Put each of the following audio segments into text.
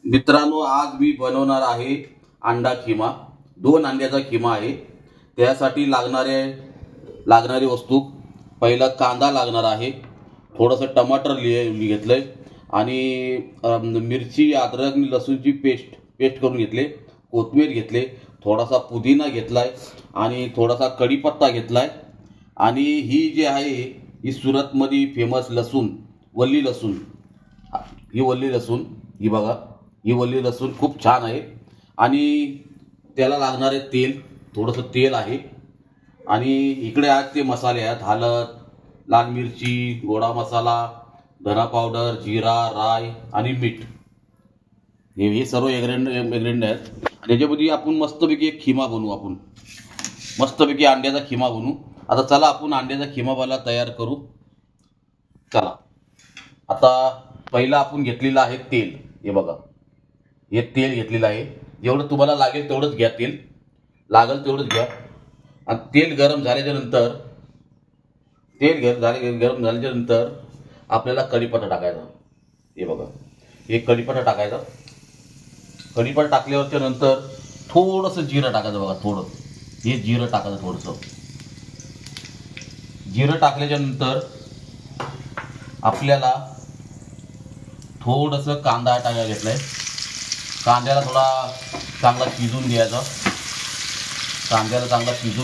मित्रांनो, आज मी बनवणार आहे अंडा खिमा। 2 अंड्याचा खिमा आहे। त्यासाठी लागणारी वस्तू, पहिला कांदा लागणार आहे, थोडंसं टमाटर घेतलंय आणि मिरची, अद्रक, लसूणची पेस्ट करून घेतले, कोथिंबीर घेतले, थोडासा पुदिना घेतलाय आणि थोडासा कढीपत्ता घेतलाय। आणि ही जी आहे ही सुरतमध्ये फेमस लसूण, वल्ली लसूण, ही बघा, ही वल्ली लसूण खूप छान आहे। आणि त्याला लागणारे तेल, थोडंसं तेल आहे। आणि इकडे आज ते मसाले आहेत, हळद, लाल मिरची, गोडा मसाला, धना पावडर, जीरा, राई आणि मीठ। हे सर्व इंग्रेडियंट आहेत। आणि याच्यामध्ये आपण मस्तपैकी एक खिमा बनवू, आपण मस्तपैकी अंड्याचा खिमा बनवू। आता चला आपण अंड्याचा खिमा तयार करू। चला, आता पहिला आपण घेतलेलं आहे तेल। हे बघा, हे तेल घेतलेलं आहे। जेवढं तुम्हाला लागेल तेवढंच घ्या, तेल लागेल तेवढंच घ्या। आणि तेल गरम झाल्याच्या नंतर आपल्याला कढीपत्ता टाकायचा। हे बघा, हे कढीपत्ता टाकायचा। कढीपत्ता टाकल्यावरच्या नंतर थोडंसं जिरं टाकायचं। बघा, थोडं हे जिरं टाकायचं, थोडंसं जिरं टाकल्याच्या नंतर आपल्याला थोडंसं कांदा टाकायला घेतलाय। कांद्याला थोडा चांगला शिजून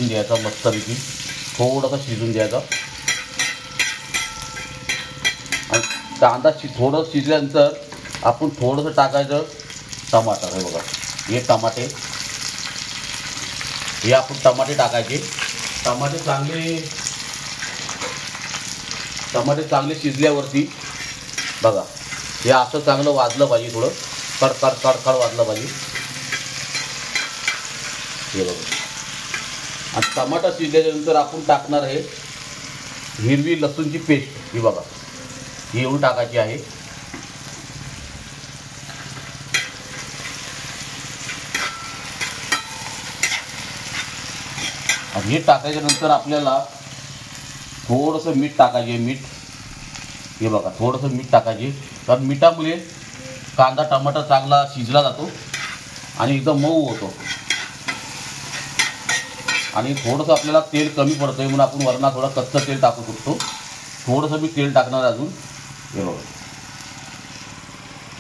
द्यायचा, मस्तपैकी थोडंसं शिजून द्यायचा। आणि कांदा थोडं शिजल्यानंतर आपण थोडंसं टाकायचं टमाटर। हे बघा, हे आपण टमाटे टाकायचे। टमाटे चांगले शिजल्यावरती बघा, हे असं चांगलं वाजलं पाहिजे, थोडं कडकड वाजलं पाहिजे। हे बघा, आणि टमाटा शिजल्यानंतर आपण टाकणार आहे हिरवी लसूणची पेस्ट। ही बघा, ही एवढी टाकायची आहे। आणि हे टाकायच्या नंतर आपल्याला थोडंसं मीठ टाकायचे। हे बघा, थोडंसं मीठ टाकायचे, कारण मिठामुळे कांदा टमाटर चांगला शिजला जातो आणि एकदम मऊ होतो। आणि थोडंसं आपल्याला तेल कमी पडतंय म्हणून आपण वरना थोडं कच्चं तेल टाकू शकतो। थोडंसं मी तेल टाकणार अजून। हे बघा,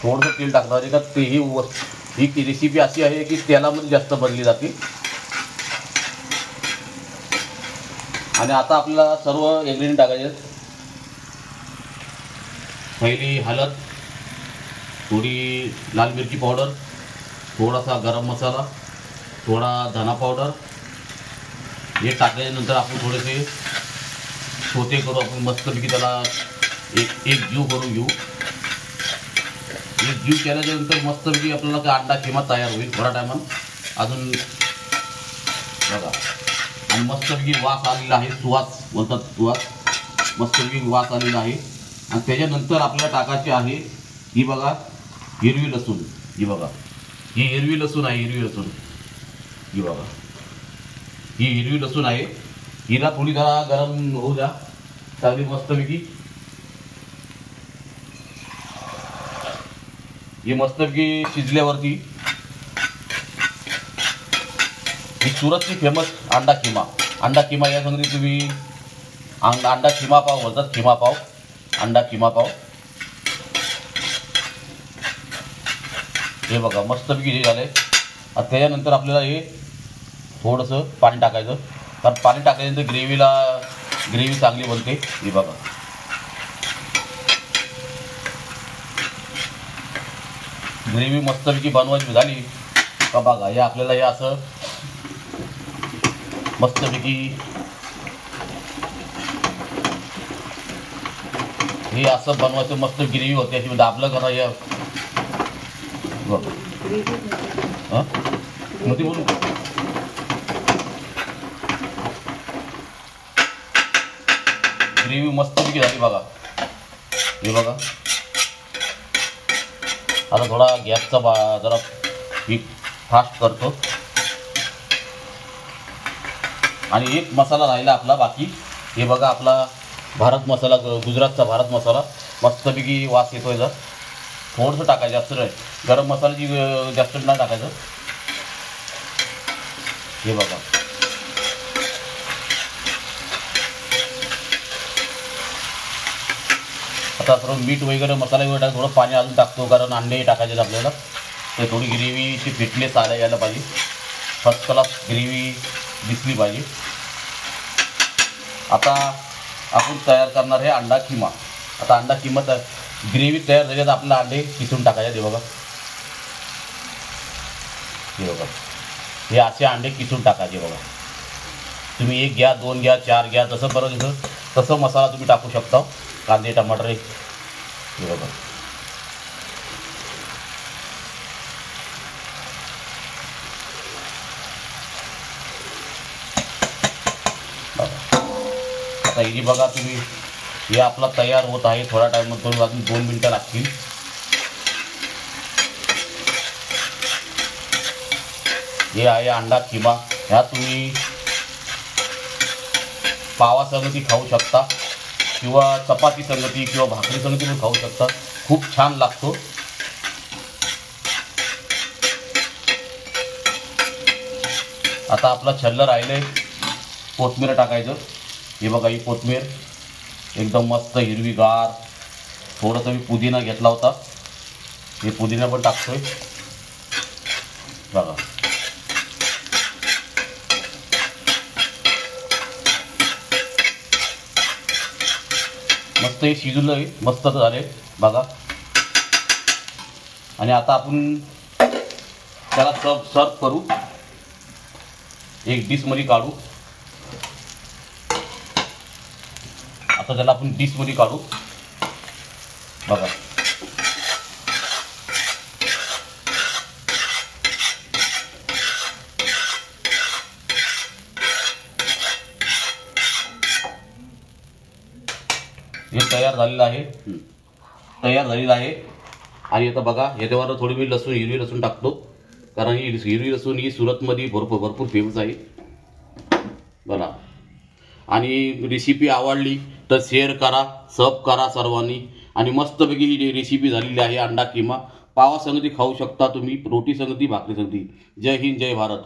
थोडंसं तेल टाकणार आहे का ते ही रेसिपी अशी आहे की तेलामध्ये जास्त बनली जाते। आणि आता आपल्याला सर्व इंग्रेडियंट टाकायचे आहेत। पहिली हळद, थोडी लाल मिरची पावडर, थोडासा गरम मसाला, थोडा धना पावडर। हे टाकल्यानंतर आपण थोडेसे छोटे करू, आपण मस्तपैकी त्याला एक जीव करून घेऊ। एक जीव केल्यानंतर मस्तपैकी आपल्याला अंडा खिमा तयार होईल थोड्या टायमात अजून। बघा, आणि मस्तपैकी वास आलेला आहे, सुवास बोलतात, मस्तपैकी वास आलेला आहे। आणि त्याच्यानंतर आपल्याला टाकायची आहे ही बघा, हिरवी लसूण। ही बघा, ही हिरवी लसूण आहे, ही बघा, ही हिरवी लसूण आहे। हिला थोडी जरा गरम होऊ द्या चांगली मस्तपैकी। ही मस्तपैकी शिजल्यावरती ही सुरतची फेमस अंडा खिमा या संगती तुम्ही अंडा खिमा पाव बोलतात, अंडा खिमा पाव। हे बघा, मस्तपैकी हे झालंय। आता त्याच्यानंतर आपल्याला हे थोडंसं पाणी टाकायचं, कारण पाणी टाकल्यानंतर ग्रेव्ही चांगली बनते। हे बघा, ग्रेव्ही मस्तपैकी बनवायची झाली का बघा, हे आपल्याला हे असं मस्तपैकी हे असं बनवायचं, मस्त ग्रेव्ही होते अशी। दाबलं करा या मध्ये बोलू। ग्रेव्ही मस्तपैकी झाली बघा। हे बघा, आता थोडा गॅसचा जरा फास्ट करतो। आणि एक मसाला राहिला आपला बाकी। हे बघा, आपला भारत मसाला, गुजरातचा भारत मसाला, मस्तपैकी वास येतोय जर। थोडंसं टाकायचं, जास्त नाही. गरम मसाल्याची जास्त नाही टाकायचं. हे बघा, आता सर्व मीठ वगैरे मसाला वगैरे थोडं पाणी अजून टाकतो, कारण अंडे टाकायचे आपल्याला. ते थोडी ग्रेव्हीची फिटनेस यायला पाहिजे. फर्स्ट क्लास ग्रेव्ही दिसली पाहिजे. आता आपण तयार करणार आहे अंडा किमा. आता अंडा किमा ग्रेव्ही तयार झाली तर आपल्याला अंडे किसून टाकायचे. हे बघा, हे असे अंडे किसून टाकायचे. बघा, तुम्ही 1 घ्या, 2 घ्या, 4 घ्या, तसं बरं तसं मसाला तुम्ही टाकू शकता. कांदे, टमाटर, हे बघा. आता हे बघा तुम्ही, हे आपला तयार होत आहे. थोड्या टाईममध्ये अजून 2 मिनिटं लागतील. हे आहे अंडा किमा. ह्या तुम्ही पावा संगती खाऊ शकता, किंवा चपाती संगती किंवा भाकरी संगती पण खाऊ शकता. खूप छान लागतो. आता आपला छल्ल राहिलंय कोथमीर टाकायचं. हे बघा, ही कोथमीर एकदम मस्त हिरवीगार. थोडंसं मी पुदिना घेतला होता, हे पुदिना पण टाकतोय. बघा, मस्त हे शिजलं, मस्त झाले बघा. आणि आता आपण त्याला सर्व करू. एक डिशमध्ये काढू. आता त्याला आपण डिशमध्ये काढू. बघा, हे तयार झालेलं आहे. आणि आता बघा, याच्यावर थोडी मी हिरवी लसूण टाकतो, कारण ही हिरवी लसूण ही सुरतमध्ये भरपूर फेमस आहे. बघा, आणि रेसिपी आवडली तर शेअर करा, सर्व करा सर्वांनी. आणि मस्तपैकी ही रेसिपी झालेली आहे अंडा किमा. पावा संगती खाऊ शकता तुम्ही, रोटी संगती, भाकरी संगती. जय हिंद, जय भारत.